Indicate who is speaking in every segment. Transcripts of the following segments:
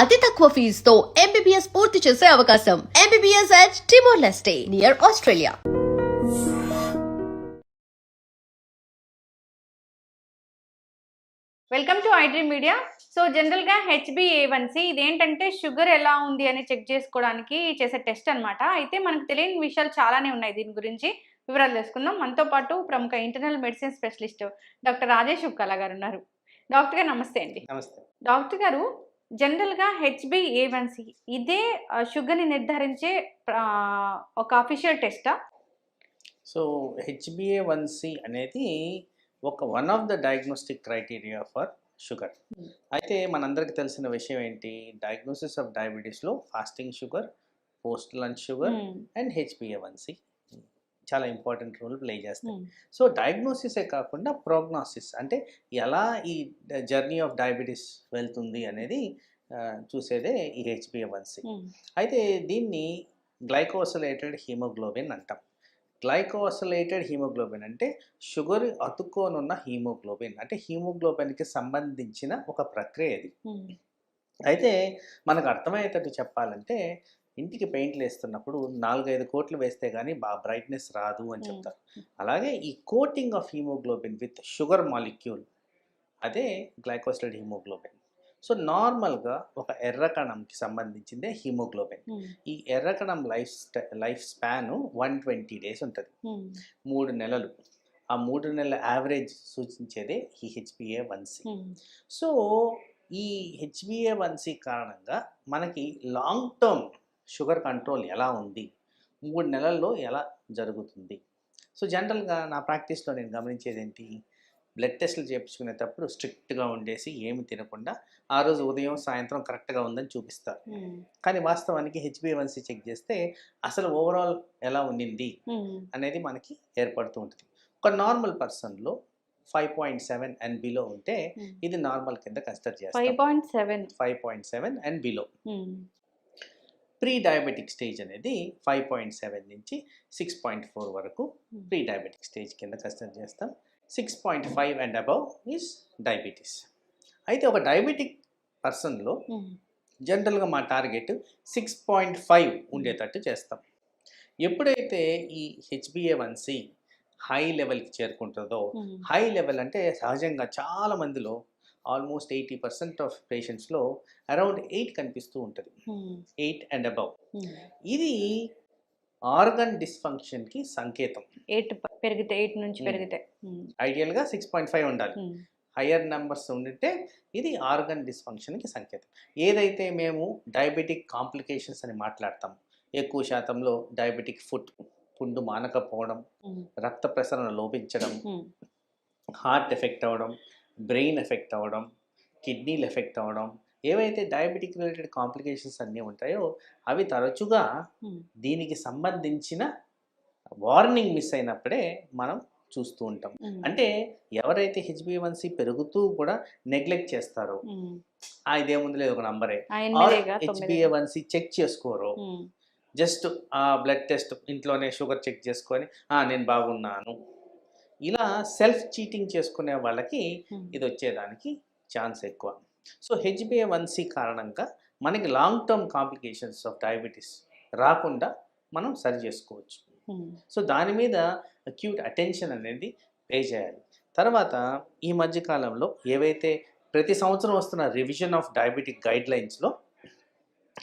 Speaker 1: అతి తక్కువ ఫీజుతో ఎంబీబీఎస్ పూర్తి చేసే అవకాశం. MBBS at Timor-Leste near Australia.
Speaker 2: Welcome to iDream media. So జనరల్గా HbA1c ఇదేంటంటే షుగర్ ఎలా ఉంది అని చెక్ చేసుకోవడానికి చేసే టెస్ట్ అన్నమాట. అయితే మనకు తెలియని విషయాలు చాలానే ఉన్నాయి. దీని గురించి వివరాలు తెలుసుకుందాం. మనతో పాటు ప్రముఖ internal medicine specialist doctor Rajesh Ukkala గారు ఉన్నారు. డాక్టర్ గారు నమస్తే అండి.
Speaker 3: నమస్తే.
Speaker 2: డాక్టర్ గారు, జనరల్గా HbA1c ఇదే షుగర్ని నిర్ధారించే ఒక అఫీషియల్ టెస్టా?
Speaker 3: సో HbA1c అనేది one of the diagnostic criteria for sugar. అయితే మనందరికీ తెలిసిన విషయం ఏంటి, డయాగ్నోసిస్ ఆఫ్ డయాబెటీస్లో fasting sugar, post lunch sugar and HbA1c చాలా ఇంపార్టెంట్ రోల్ ప్లే చేస్తాయి. సో డయాగ్నోసిసే కాకుండా ప్రోగ్నోసిస్ అంటే ఎలా ఈ జర్నీ ఆఫ్ డయాబెటీస్ వెళ్తుంది అనేది చూసేదే ఈ HbA1c. అయితే దీన్ని గ్లైకోసిలేటెడ్ హీమోగ్లోబిన్ అంటాం. గ్లైకోసిలేటెడ్ హీమోగ్లోబిన్ అంటే షుగర్ అతుక్కోనున్న హీమోగ్లోబిన్, అంటే హీమోగ్లోబిన్కి సంబంధించిన ఒక ప్రక్రియ ఇది. అయితే మనకు అర్థమయ్యేటట్టు చెప్పాలంటే, ఇంటికి పెయింట్లు వేస్తున్నప్పుడు 4-5 కోట్లు వేస్తే కానీ బాగా బ్రైట్నెస్ రాదు అని చెప్తారు. అలాగే ఈ coating of haemoglobin with sugar molecule, అదే గ్లైకోసిలేటెడ్ హీమోగ్లోబిన్. సో నార్మల్గా ఒక ఎర్ర కణంకి సంబంధించిందే హీమోగ్లోబిన్. ఈ ఎర్ర కణం లైఫ్ స్పాన్ 120 డేస్ ఉంటుంది, 3 నెలలు. ఆ 3 నెలల యావరేజ్ సూచించేదే ఈ HbA1c. సో ఈ HbA1c కారణంగా మనకి లాంగ్ టర్మ్ షుగర్ కంట్రోల్ ఎలా ఉంది, 3 నెలల్లో ఎలా జరుగుతుంది. సో జనరల్గా నా ప్రాక్టీస్లో నేను గమనించేది ఏంటి, బ్లడ్ టెస్టులు చేయించుకునేటప్పుడు స్ట్రిక్ట్గా ఉండేసి ఏమి తినకుండా ఆ రోజు ఉదయం సాయంత్రం కరెక్ట్గా ఉందని చూపిస్తారు. కానీ వాస్తవానికి HbA1c చెక్ చేస్తే అసలు ఓవరాల్ ఎలా ఉండింది అనేది మనకి ఏర్పడుతూ ఉంటుంది. ఒక నార్మల్ పర్సన్లో 5.7 అండ్ బిలో ఉంటే ఇది నార్మల్ కింద కన్సిడర్ చేస్తాం. 5.7 and below. Pre diabetic stage అనేది 5.7 నుంచి 6.4 వరకు ప్రీ డయాబెటిక్ స్టేజ్ కింద కన్సిడర్ చేస్తాం. 6.5 అండ్ అబవ్ ఈజ్ డయాబెటీస్. అయితే ఒక డయాబెటిక్ పర్సన్లో జనరల్గా మా టార్గెట్ 6.5 ఉండేటట్టు చేస్తాం. ఎప్పుడైతే ఈ HbA1c హై లెవెల్కి చేరుకుంటుందో, హై లెవెల్ అంటే సహజంగా చాలా మందిలో ఆల్మోస్ట్ 80% ఆఫ్ పేషెంట్స్లో అరౌండ్ 8 కనిపిస్తూ ఉంటుంది, 8 అండ్ అబవ్. ఇది ఆర్గన్ డిస్ఫంక్షన్కి సంకేతం.
Speaker 2: 8 నుంచి పెరిగితే
Speaker 3: ఐడియల్గా 6.5 ఉండాలి. హయ్యర్ నెంబర్స్ ఉంటే ఇది ఆర్గన్ డిస్ఫంక్షన్కి సంకేతం. ఏదైతే మేము డయాబెటిక్ కాంప్లికేషన్స్ అని మాట్లాడతాం, ఎక్కువ శాతంలో డయాబెటిక్ పుండు మానకపోవడం, రక్త ప్రసరణ లోపించడం, హార్ట్ ఎఫెక్ట్ అవ్వడం, బ్రెయిన్ ఎఫెక్ట్ అవ్వడం, కిడ్నీలు ఎఫెక్ట్ అవ్వడం, ఏవైతే డయాబెటిక్ రిలేటెడ్ కాంప్లికేషన్స్ అన్నీ ఉంటాయో అవి తరచుగా దీనికి సంబంధించిన వార్నింగ్ మిస్ అయినప్పుడే మనం చూస్తూ ఉంటాం. అంటే ఎవరైతే HbA1c పెరుగుతూ కూడా నెగ్లెక్ట్ చేస్తారో, ఇదేముంది లేదు ఒక నంబరే, HbA1c చెక్ చేసుకోరో, జస్ట్ ఆ బ్లడ్ టెస్ట్ ఇంట్లోనే షుగర్ చెక్ చేసుకొని నేను బాగున్నాను, ఇలా సెల్ఫ్ చీటింగ్ చేసుకునే వాళ్ళకి ఇది వచ్చేదానికి ఛాన్స్ ఎక్కువ. సో HbA1c కారణంగా మనకి long term complications of diabetes రాకుండా మనం సరి చేసుకోవచ్చు. సో దాని మీద అక్యూట్ అటెన్షన్ అనేది పే చేయాలి. తర్వాత ఈ మధ్యకాలంలో ఏవైతే ప్రతి సంవత్సరం వస్తున్న రివిజన్ ఆఫ్ డయాబెటిక్ గైడ్ లైన్స్లో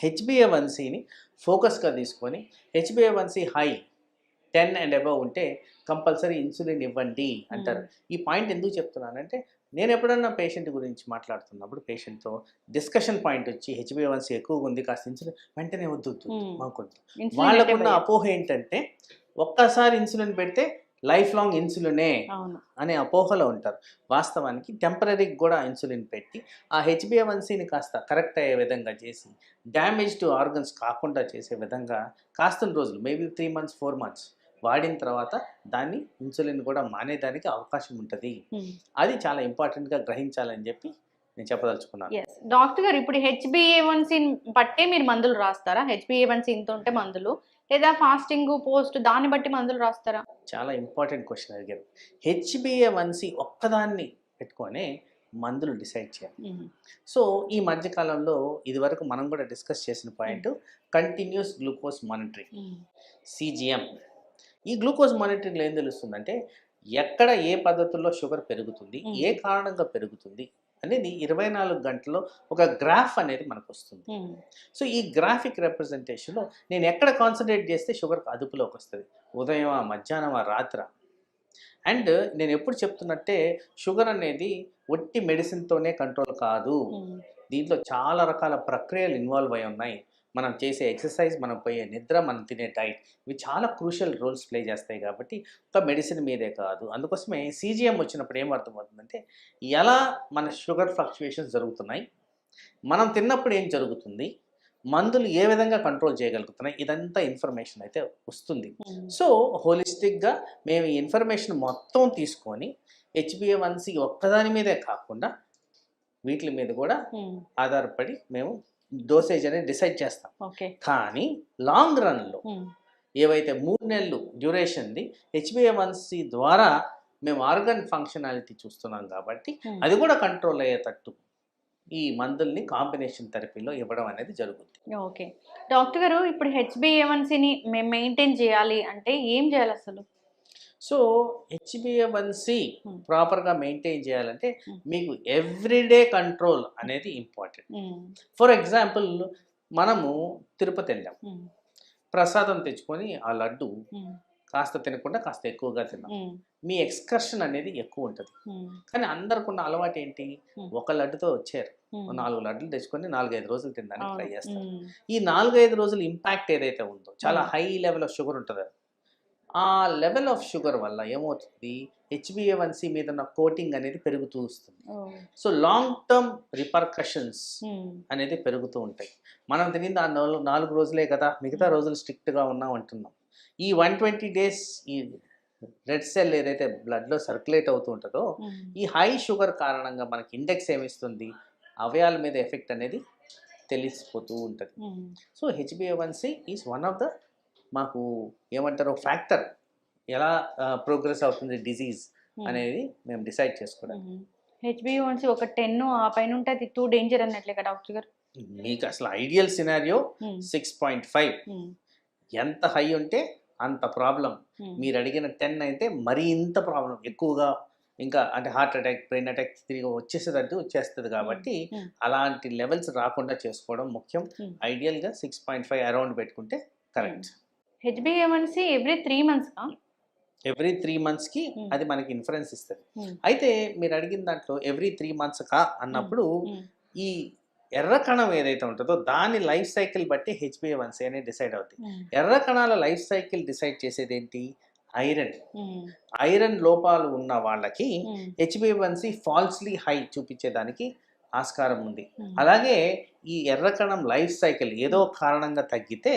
Speaker 3: HbA1cని ఫోకస్గా తీసుకొని HbA1c హై 10 అండ్ అబవ్ ఉంటే కంపల్సరీ ఇన్సులిన్ ఇవ్వండి అంటారు. ఈ పాయింట్ ఎందుకు చెప్తున్నానంటే, నేను ఎప్పుడన్నా పేషెంట్ గురించి మాట్లాడుతున్నప్పుడు పేషెంట్తో డిస్కషన్ పాయింట్ వచ్చి HbA1c ఎక్కువగా ఉంది, కాస్త ఇన్సులిన్ వెంటనే వద్దు మాకొద్దు. వాళ్ళకున్న అపోహ ఏంటంటే, ఒక్కసారి ఇన్సులిన్ పెడితే లైఫ్ లాంగ్ ఇన్సులినే అనే అపోహలో ఉంటారు. వాస్తవానికి టెంపరీకి కూడా ఇన్సులిన్ పెట్టి ఆ HbA1cని కాస్త కరెక్ట్ అయ్యే విధంగా చేసి డ్యామేజ్ టు ఆర్గన్స్ కాకుండా చేసే విధంగా కాస్త రోజులు, మేబీ 3 months 4 months వాడిన తర్వాత దాన్ని ఇన్సులిన్ కూడా మానేదానికి అవకాశం ఉంటుంది. అది చాలా ఇంపార్టెంట్గా గ్రహించాలని చెప్పి నేను చెప్పదలుచుకున్నాను.
Speaker 2: డాక్టర్ గారు, ఇప్పుడు HbA1c బట్టే మీరు మందులు రాస్తారా? HbA1c ఇంత ఉంటే మందులు, లేదా ఫాస్టింగ్ పోస్ట్ దాన్ని బట్టి మందులు రాస్తారా?
Speaker 3: చాలా ఇంపార్టెంట్ క్వశ్చన్ అడిగారు. HbA1c ఒక్కదాన్ని పెట్టుకొని మందులు డిసైడ్ చేయాలి. సో ఈ మధ్యకాలంలో ఇదివరకు మనం కూడా డిస్కస్ చేసిన point continuous glucose monitoring, CGM. ఈ గ్లూకోజ్ మానిటరింగ్లో ఏం తెలుస్తుందంటే ఎక్కడ ఏ పద్ధతుల్లో షుగర్ పెరుగుతుంది, ఏ కారణంగా పెరుగుతుంది అనేది 24 గంటల్లో ఒక గ్రాఫ్ అనేది మనకు వస్తుంది. సో ఈ గ్రాఫిక్ రిప్రజెంటేషన్లో నేను ఎక్కడ కాన్సన్ట్రేట్ చేస్తే షుగర్ అదుపులోకి వస్తుంది, ఉదయం మధ్యాహ్నం రాత్ర. అండ్ నేను ఎప్పుడు చెప్తున్నట్టే షుగర్ అనేది ఒట్టి మెడిసిన్తోనే కంట్రోల్ కాదు, దీంట్లో చాలా రకాల ప్రక్రియలు ఇన్వాల్వ్ అయి ఉన్నాయి. మనం చేసే ఎక్సర్సైజ్, మనం పోయే నిద్ర, మనం తినే డైట్, ఇవి చాలా క్రూషియల్ రోల్స్ ప్లే చేస్తాయి. కాబట్టి ఒక మెడిసిన్ మీదే కాదు. అందుకోసమే CGM వచ్చినప్పుడు ఏం అర్థమవుతుందంటే ఎలా మన షుగర్ ఫ్లక్చుయేషన్స్ జరుగుతున్నాయి, మనం తిన్నప్పుడు ఏం జరుగుతుంది, మందులు ఏ విధంగా కంట్రోల్ చేయగలుగుతున్నాయి, ఇదంతా ఇన్ఫర్మేషన్ అయితే వస్తుంది. సో హోలిస్టిక్గా మేము ఈ ఇన్ఫర్మేషన్ మొత్తం తీసుకొని HbA1c ఒక్కదాని మీదే కాకుండా వీటి మీద కూడా ఆధారపడి మేము డోసేజ్ అనేది డిసైడ్ చేస్తాం. కానీ లాంగ్ రన్లో ఏవైతే 3 నెలలు డ్యూరేషన్ది HbA1c ద్వారా మేము ఆర్గన్ ఫంక్షనాలిటీ చూస్తున్నాం కాబట్టి అది కూడా కంట్రోల్ అయ్యేటట్టు ఈ మందుల్ని కాంబినేషన్ థెరపీలో ఇవ్వడం అనేది జరుగుతుంది.
Speaker 2: ఓకే డాక్టర్ గారు, ఇప్పుడు HbA1cని మేము మెయింటైన్ చేయాలి అంటే ఏం చేయాలి అసలు?
Speaker 3: సో HbA1c ప్రాపర్గా మెయింటైన్ చేయాలంటే మీకు ఎవ్రీడే కంట్రోల్ అనేది ఇంపార్టెంట్. ఫర్ ఎగ్జాంపుల్ మనము తిరుపతి వెళ్ళాం, ప్రసాదం తెచ్చుకొని ఆ లడ్డు కాస్త తినకుండా కాస్త ఎక్కువగా తిన్నాం, మీ ఎక్స్కర్షన్ అనేది ఎక్కువ ఉంటుంది. కానీ అందరికున్న అలవాటు ఏంటి, ఒక లడ్డుతో వచ్చారు, 4 లడ్డులు తెచ్చుకొని 4-5 రోజులు తినడానికి ట్రై చేస్తారు. ఈ 4-5 రోజులు ఇంపాక్ట్ ఏదైతే ఉందో చాలా హై లెవెల్ ఆఫ్ షుగర్ ఉంటుంది. ఆ లెవెల్ ఆఫ్ షుగర్ వల్ల ఏమవుతుంది, HbA1c మీద ఉన్న కోటింగ్ అనేది పెరుగుతూ వస్తుంది. సో లాంగ్ టర్మ్ రిపర్కషన్స్ అనేది పెరుగుతూ ఉంటాయి. మనం తినింది ఆ 4 రోజులే కదా, మిగతా రోజులు స్ట్రిక్ట్గా ఉన్నాం అంటున్నాం. ఈ 120 days ఈ రెడ్ సెల్ ఏదైతే బ్లడ్లో సర్క్యులేట్ అవుతూ ఉంటుందో ఈ హై షుగర్ కారణంగా మనకి ఇండెక్స్ ఏమిస్తుంది, అవయాల మీద ఎఫెక్ట్ అనేది తెలిసిపోతూ ఉంటుంది. So HbA1c is one of the మాకు ఏమంటారు ఫ్యాక్టర్, ఎలా ప్రోగ్రెస్ అవుతుంది డిజీజ్ అనేది మేము డిసైడ్ చేసుకోవడానికి.
Speaker 2: HbA1c ఒక 10 ఆ పైన ఉంటే అది టూ డేంజర్ అన్నట్లే కదా డాక్టర్ గారు?
Speaker 3: మీకు అసలు ఐడియల్ సినారియో 6.5, ఎంత హై ఉంటే అంత ప్రాబ్లం. మీరు అడిగిన 10 అయితే మరీ ఇంత ప్రాబ్లం ఎక్కువగా, ఇంకా అంటే హార్ట్ అటాక్, బ్రెయిన్ అటాక్ తిరిగి వచ్చేస్తుంది. కాబట్టి అలాంటి లెవెల్స్ రాకుండా చేసుకోవడం ముఖ్యం. ఐడియల్గా 6.5 అరౌండ్ పెట్టుకుంటే correct.
Speaker 2: HbA1c every 3 months
Speaker 3: every 3 monthsకి అది మనకి ఇన్ఫరెన్స్ ఇస్తుంది. అయితే మీరు అడిగిన దాంట్లో ఎవ్రీ 3 months అన్నప్పుడు ఈ ఎర్ర కణం ఏదైతే ఉంటుందో దాని లైఫ్ సైకిల్ బట్టి HbA1c అనేది డిసైడ్ అవుతుంది. ఎర్ర కణాల లైఫ్ సైకిల్ డిసైడ్ చేసేది ఏంటి, ఐరన్ లోపాలు ఉన్న వాళ్ళకి HbA1c ఫాల్స్లీ హై చూపించేదానికి ఆస్కారం ఉంది. అలాగే ఈ ఎర్ర కణం లైఫ్ సైకిల్ ఏదో కారణంగా తగ్గితే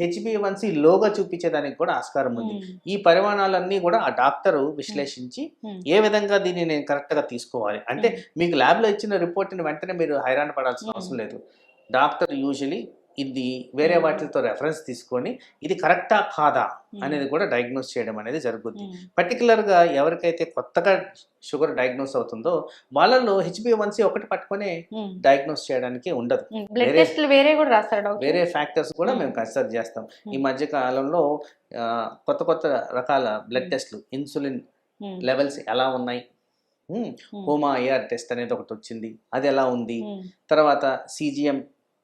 Speaker 3: HbA1c లోగా చూపించేదానికి కూడా ఆస్కారం ఉంది. ఈ పరిమాణాలన్నీ కూడా ఆ డాక్టరు విశ్లేషించి ఏ విధంగా దీన్ని నేను కరెక్ట్గా తీసుకోవాలి అంటే, మీకు ల్యాబ్లో ఇచ్చిన రిపోర్ట్ని వెంటనే మీరు హైరాణ పడాల్సిన అవసరం లేదు. డాక్టర్ యూజువలీ ఇది వేరే వాటితో రెఫరెన్స్ తీసుకొని ఇది కరెక్టా కాదా అనేది కూడా డయాగ్నోస్ చేయడం అనేది జరుగుతుంది. పర్టికులర్గా ఎవరికైతే కొత్తగా షుగర్ డయాగ్నోస్ అవుతుందో వాళ్ళలో HbA1c ఒకటి పట్టుకొని డయాగ్నోస్ చేయడానికి ఉండదు, వేరే ఫ్యాక్టర్స్ కూడా మేము కన్సిడర్ చేస్తాం. ఈ మధ్య కాలంలో కొత్త రకాల బ్లడ్ టెస్ట్లు, ఇన్సులిన్ లెవెల్స్ ఎలా ఉన్నాయి, HOMA-IR టెస్ట్ అనేది ఒకటి వచ్చింది, అది ఎలా ఉంది, తర్వాత CGM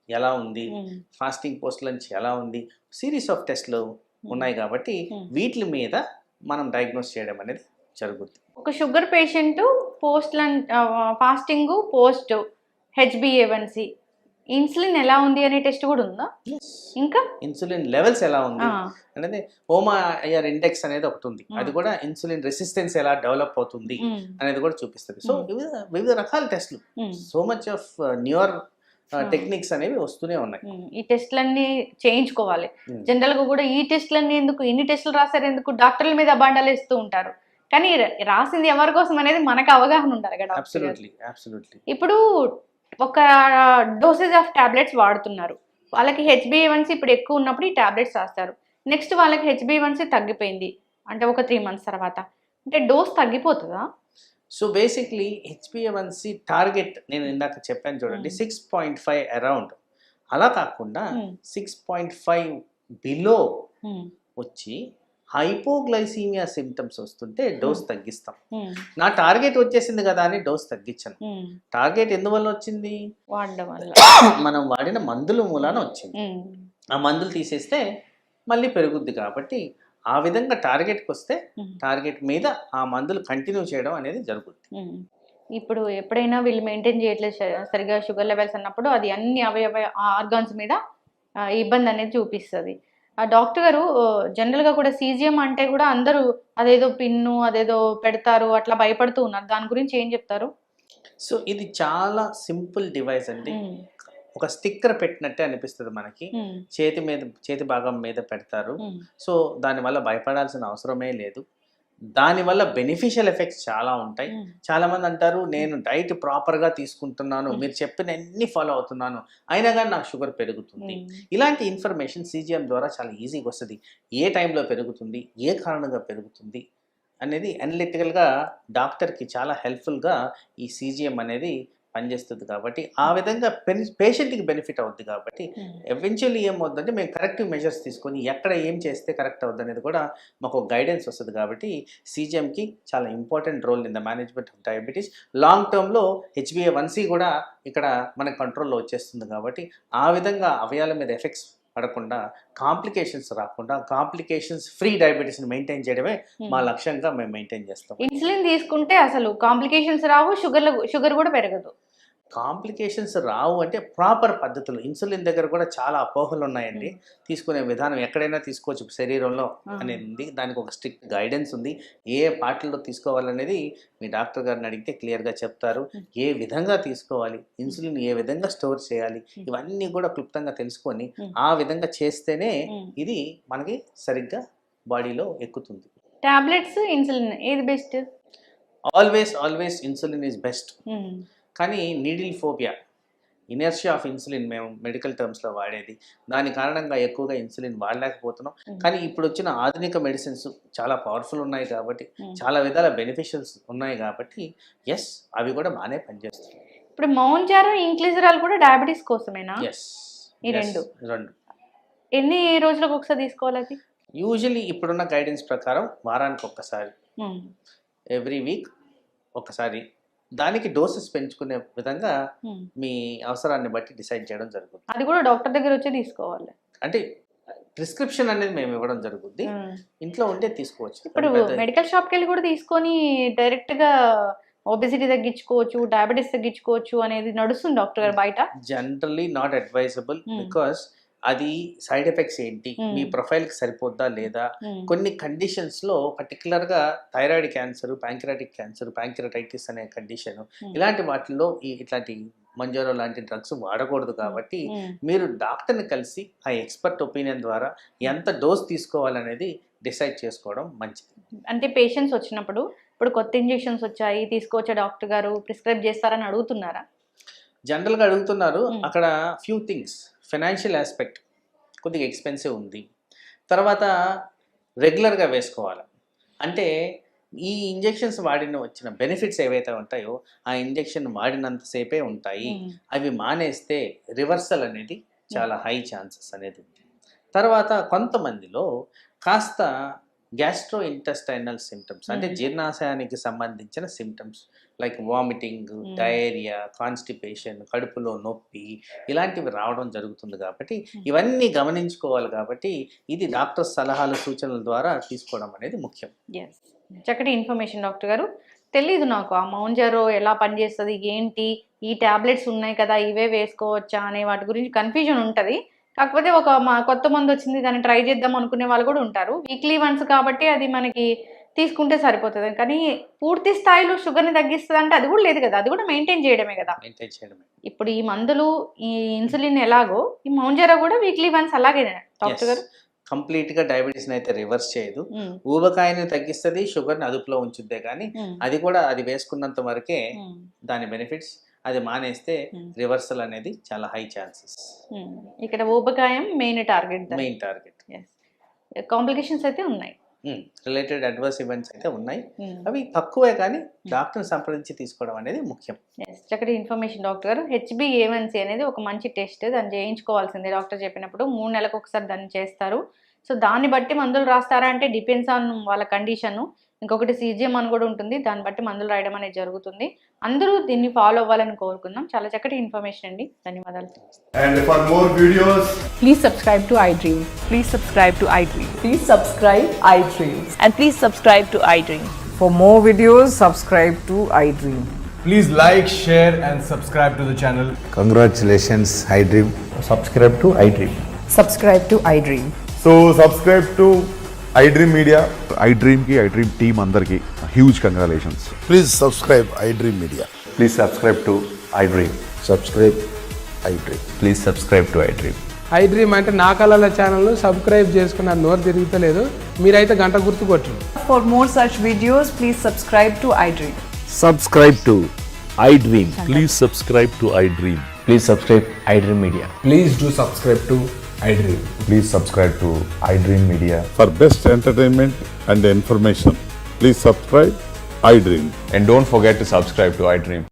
Speaker 3: ఎలా ఉంది, ఫాస్టింగ్ పోస్ట్ లంచ్ ఎలా ఉంది, సిరీస్ ఆఫ్ టెస్ట్లు ఉన్నాయి. కాబట్టి వీటి మీద మనం డయాగ్నోస్ చేయడం అనేది జరుగుతుంది.
Speaker 2: ఒక sugar patient post lunch, fasting, post HbA1c, insulin ఎలా ఉంది అనే టెస్ట్ కూడా ఉందా? ఇంకా ఇన్సులిన్
Speaker 3: లెవెల్స్ ఎలా ఉంది అనేది HOMA-IR ఇండెక్స్ అనేది ఒకటి ఉంది, అది కూడా ఇన్సులిన్ రెసిస్టెన్స్ ఎలా డెవలప్ అవుతుంది అనేది కూడా చూపిస్తుంది. సో వివిధ రకాల టెస్ట్లు, so much of newer techniques అనేవి వస్తూనే ఉన్నాయి.
Speaker 2: ఈ టెస్ట్లన్నీ చేయించుకోవాలి. జనరల్ గా కూడా ఈ టెస్ట్లన్నీ ఎందుకు, ఇన్ని టెస్టులు రాశారు ఎందుకు, డాక్టర్ల మీద అబాండాలు వేస్తూ ఉంటారు. కానీ రాసింది ఎవరి కోసం అనేది మనకు అవగాహన ఉండాలి కదా. ఇప్పుడు ఒక డోసేజ్ ఆఫ్ టాబ్లెట్స్ వాడుతున్నారు, వాళ్ళకి HbA1c ఇప్పుడు ఎక్కువ ఉన్నప్పుడు ఈ టాబ్లెట్స్ రాస్తారు. నెక్స్ట్ వాళ్ళకి HbA1c తగ్గిపోయింది అంటే ఒక 3 months తర్వాత, అంటే డోస్ తగ్గిపోతుందా?
Speaker 3: సో బేసిక్లీ హెచ్బిఏవన్సి టార్గెట్ నేను ఇందాక చెప్పాను చూడండి 6.5 అరౌండ్, అలా కాకుండా 6.5 బిలో వచ్చి హైపోగ్లైసీమియా సిమ్టమ్స్ వస్తుంటే డోస్ తగ్గిస్తాం. నా టార్గెట్ వచ్చేసింది కదా అని డోస్ తగ్గించను. టార్గెట్ ఎందువల్ల వచ్చింది?
Speaker 2: వాడడం వల్ల
Speaker 3: మనం వాడిన మందుల మూలాన వచ్చింది. ఆ మందులు తీసేస్తే మళ్ళీ పెరుగుద్ది కాబట్టి ఆ విధంగా టార్గెట్కి వస్తే టార్గెట్ మీద ఆ మందులు కంటిన్యూ చేయడం అనేది జరుగుతుంది.
Speaker 2: ఇప్పుడు ఎప్పుడైనా వీళ్ళు మెయింటైన్ చేయట్లేదు సరిగా షుగర్ లెవెల్స్ అన్నప్పుడు అది అన్ని అవయవ ఆర్గాన్స్ మీద ఇబ్బంది అనేది చూపిస్తుంది. ఆ డాక్టర్ గారు జనరల్గా కూడా సీజిఎం అంటే కూడా అందరూ అదేదో పిన్ను అదేదో పెడతారు అట్లా భయపడుతూ ఉన్నారు. దాని గురించి ఏం చెప్తారు?
Speaker 3: సో ఇది చాలా సింపుల్ డివైస్ అండి. ఒక స్టిక్కర్ పెట్టినట్టే అనిపిస్తుంది మనకి. చేతి భాగం మీద పెడతారు. సో దానివల్ల భయపడాల్సిన అవసరమే లేదు. దానివల్ల బెనిఫిషియల్ ఎఫెక్ట్స్ చాలా ఉంటాయి. చాలా మంది అంటారు నేను డైట్ ప్రాపర్గా తీసుకుంటున్నాను, మీరు చెప్పిన అన్ని ఫాలో అవుతున్నాను, అయినా కానీ నాకు షుగర్ పెరుగుతుంది. ఇలాంటి ఇన్ఫర్మేషన్ సీజిఎం ద్వారా చాలా ఈజీగా వస్తుంది. ఏ టైంలో పెరుగుతుంది, ఏ కారణంగా పెరుగుతుంది అనేది అనలిటికల్గా డాక్టర్కి చాలా హెల్ప్ఫుల్గా ఈ సీజిఎం అనేది పనిచేస్తుంది. కాబట్టి ఆ విధంగా పేషెంట్కి బెనిఫిట్ అవుద్ది. కాబట్టి ఎవెన్చువల్లీ ఏమవుతుందంటే మేము కరెక్టివ్ మెజర్స్ తీసుకొని ఎక్కడ ఏం చేస్తే కరెక్ట్ అవుద్ది అనేది కూడా మాకు గైడెన్స్ వస్తుంది. కాబట్టి సీజిఎంకి చాలా important role in the management of diabetes. Long టర్మ్లో హెచ్బిఏవన్సి కూడా ఇక్కడ మన కంట్రోల్లో వచ్చేస్తుంది. కాబట్టి ఆ విధంగా అవయాల మీద ఎఫెక్ట్స్ పడకుండా, కాంప్లికేషన్స్ రాకుండా, కాంప్లికేషన్స్ ఫ్రీ డయాబెటీస్ని మెయింటైన్ చేయడమే మా లక్ష్యంగా మేము మెయింటైన్ చేస్తాం.
Speaker 2: ఇన్సులిన్ తీసుకుంటే అసలు కాంప్లికేషన్స్ రావు, షుగర్ కూడా పెరగదు.
Speaker 3: కాంప్లికేషన్స్ రావు అంటే ప్రాపర్ పద్ధతులు. ఇన్సులిన్ దగ్గర కూడా చాలా అపోహలు ఉన్నాయండి. తీసుకునే విధానం ఎక్కడైనా తీసుకోవచ్చు శరీరంలో అనేది ఉంది. దానికి ఒక స్ట్రిక్ట్ గైడెన్స్ ఉంది. ఏ పార్టీలో తీసుకోవాలనేది మీ డాక్టర్ గారిని అడిగితే క్లియర్గా చెప్తారు. ఏ విధంగా తీసుకోవాలి, ఇన్సులిన్ ఏ విధంగా స్టోర్ చేయాలి, ఇవన్నీ కూడా క్లుప్తంగా తెలుసుకొని ఆ విధంగా చేస్తేనే ఇది మనకి సరిగ్గా బాడీలో ఎక్కుతుంది.
Speaker 2: టాబ్లెట్స్, ఇన్సులిన్ ఏది best?
Speaker 3: Always insulin is best. కానీ needle phobia, inertia of insulin మేము మెడికల్ టర్మ్స్లో వాడేది. దాని కారణంగా ఎక్కువగా ఇన్సులిన్ వాడలేకపోతున్నాం. కానీ ఇప్పుడు వచ్చిన ఆధునిక మెడిసిన్స్ చాలా పవర్ఫుల్ ఉన్నాయి కాబట్టి, చాలా విధాల బెనిఫిషియల్స్ ఉన్నాయి కాబట్టి ఎస్ అవి కూడా బాగానే పనిచేస్తున్నాయి.
Speaker 2: ఇప్పుడు మౌంజారో, ఇంక్లిజరాల్ కూడా డయాబెటీస్ కోసమేనా?
Speaker 3: ఎస్,
Speaker 2: ఈ రెండు
Speaker 3: ఎన్ని
Speaker 2: రోజులకు ఒకసారి తీసుకోవాలి? అది
Speaker 3: యూజువలీ ఇప్పుడున్న గైడెన్స్ ప్రకారం వారానికి ఒక్కసారి, ఎవ్రీ వీక్ ఒకసారి. దానికి డోసెస్ పెంచుకునే విధంగా మీ అవసరాన్ని బట్టి డిసైడ్ చేయడం జరుగుతుంది.
Speaker 2: అది కూడా డాక్టర్ దగ్గర వచ్చి తీసుకోవాలి.
Speaker 3: అంటే ప్రిస్క్రిప్షన్ అనేది మేము ఇవ్వడం జరుగుతుంది. ఇంట్లో ఉంటే తీసుకోవచ్చు.
Speaker 2: ఇప్పుడు మెడికల్ షాప్కి వెళ్ళి కూడా తీసుకొని డైరెక్ట్గా ఒబెసిటీ తగ్గించుకోవచ్చు, డయాబెటీస్ తగ్గించుకోవచ్చు అనేది నడుస్తుంది డాక్టర్ గారు బయట.
Speaker 3: Generally not advisable. బికాస్ అది సైడ్ ఎఫెక్ట్స్ ఏంటి, మీ ప్రొఫైల్కి సరిపోద్దా లేదా, కొన్ని కండిషన్స్లో పర్టికులర్గా thyroid cancer, pancreatic cancer, pancreatitis అనే కండిషన్, ఇలాంటి వాటిల్లో ఇట్లాంటి మంజోరో లాంటి డ్రగ్స్ వాడకూడదు. కాబట్టి మీరు డాక్టర్ని కలిసి ఆ ఎక్స్పర్ట్ ఒపీనియన్ ద్వారా ఎంత డోస్ తీసుకోవాలనేది డిసైడ్ చేసుకోవడం మంచిది.
Speaker 2: అంటే పేషెంట్స్ వచ్చినప్పుడు ఇప్పుడు కొత్త ఇంజెక్షన్స్ వచ్చాయి తీసుకోవచ్చా డాక్టర్ గారు, ప్రిస్క్రైబ్ చేస్తారని అడుగుతున్నారా?
Speaker 3: జనరల్గా అడుగుతున్నారు. అక్కడ ఫ్యూ థింగ్స్, ఫైనాన్షియల్ ఆస్పెక్ట్ కొద్దిగా ఎక్స్పెన్సివ్ ఉంది. తర్వాత రెగ్యులర్గా వేసుకోవాలి. అంటే ఈ ఇంజెక్షన్స్ వచ్చిన బెనిఫిట్స్ ఏవైతే ఉంటాయో ఆ ఇంజెక్షన్ వాడినంతసేపే ఉంటాయి. అవి మానేస్తే రివర్సల్ అనేది చాలా హై ఛాన్సెస్ అనేది ఉంది. తర్వాత కొంతమందిలో కాస్త గ్యాస్ట్రో ఇంటెస్టైనల్ సిమ్టమ్స్, అంటే జీర్ణాశయానికి సంబంధించిన symptoms like vomiting, diarrhoea, constipation, కడుపులో నొప్పి, ఇలాంటివి రావడం జరుగుతుంది. కాబట్టి ఇవన్నీ గమనించుకోవాలి. కాబట్టి ఇది డాక్టర్ సలహాలు, సూచనల ద్వారా తీసుకోవడం అనేది ముఖ్యం.
Speaker 2: చక్కటి ఇన్ఫర్మేషన్ డాక్టర్ గారు. తెలీదు నాకు ఆ మౌంజారో ఎలా పనిచేస్తుంది, ఏంటి, ఈ టాబ్లెట్స్ ఉన్నాయి కదా ఇవే వేసుకోవచ్చా అనే వాటి గురించి కన్ఫ్యూజన్ ఉంటుంది. కాకపోతే కొత్త మందు వచ్చింది దాన్ని ట్రై చేద్దాం అనుకునే వాళ్ళు కూడా ఉంటారు. వీక్లీ వన్స్ కాబట్టి అది మనకి తీసుకుంటే సరిపోతుంది. కానీ పూర్తి స్థాయిలో షుగర్ని తగ్గిస్తుంది అంటే అది కూడా లేదు కదా, అది కూడా మెయింటైన్ చేయడమే కదా. ఇప్పుడు ఈ మందులు, ఈ ఇన్సులిన్ ఎలాగో ఈ మౌంజారో కూడా వీక్లీ వన్స్ అలాగే డాక్టర్ గారు?
Speaker 3: కంప్లీట్గా డయాబెటీస్ని అయితే రివర్స్ చేయదు. ఊబకాయని తగ్గిస్తుంది, షుగర్ని అదుపులో ఉంచుద్దే. కానీ అది కూడా అది వేసుకున్నంత వరకే దాని బెనిఫిట్స్. అది మానేస్తే రివర్సల్ అనేది చాలా హై ఛాన్సెస్.
Speaker 2: ఇక్కడ ఊబకాయం మెయిన్ టార్గెట్.
Speaker 3: కాంప్లికేషన్స్
Speaker 2: అయితే ఉన్నాయి.
Speaker 3: రిలేటెడ్ అడ్వర్స్ ఈవెంట్స్ అయితే ఉన్నాయి. అవి తక్కువే కానీ డాక్టర్ని సంప్రదించి తీసుకోవడం అనేది ముఖ్యం.
Speaker 2: చక్కటి ఇన్ఫర్మేషన్ డాక్టర్ గారు. HbA1c అనేది ఒక మంచి టెస్ట్, దాన్ని చేయించుకోవాల్సిందే డాక్టర్ చెప్పినప్పుడు. 3 నెలలకు ఒకసారి దాన్ని చేస్తారు. సో దాన్ని బట్టి మందులు రాస్తారా అంటే డిపెండ్స్ ఆన్ వాళ్ళ కండిషన్. ఇంకొకటి CGM అని కూడా ఉంటుంది, దాన్ని బట్టి మందులు రాయడం అనేది జరుగుతుంది. అందరూ దీన్ని ఫాలో అవ్వాలని కోరుకుందాం. చాలా చక్కటి ఇన్ఫర్మేషన్ అండి, ధన్యవాదాలు.
Speaker 4: And for more videos,
Speaker 5: Please subscribe to iDream.
Speaker 6: Please subscribe to iDream.
Speaker 5: Please subscribe iDream.
Speaker 6: And please subscribe to iDream.
Speaker 5: For more videos, subscribe to iDream.
Speaker 4: please like, share, and subscribe to the channel.
Speaker 7: Congratulations, iDream.
Speaker 8: subscribe to iDream.
Speaker 5: Subscribe to iDream.
Speaker 4: So subscribe to iDream Media.
Speaker 9: iDream की iDream team अंदर की huge congratulations.
Speaker 7: Please subscribe iDream Media.
Speaker 8: Please subscribe to iDream.
Speaker 7: Subscribe iDream.
Speaker 8: Please subscribe to iDream.
Speaker 10: iDream అంటే నా కళల ఛానల్ను subscribe చేసుకున్న నోరు తిరుగుతలేదు, మీరైతే గంట గుర్తు కొట్టండి.
Speaker 5: For more such videos, please subscribe to iDream.
Speaker 8: Subscribe to iDream.
Speaker 11: Please subscribe to iDream.
Speaker 8: Please subscribe iDream Media.
Speaker 4: Please do subscribe to iDream.
Speaker 8: Please subscribe to iDream Media.
Speaker 9: For best entertainment and information, please subscribe iDream.
Speaker 8: And don't forget to subscribe to iDream.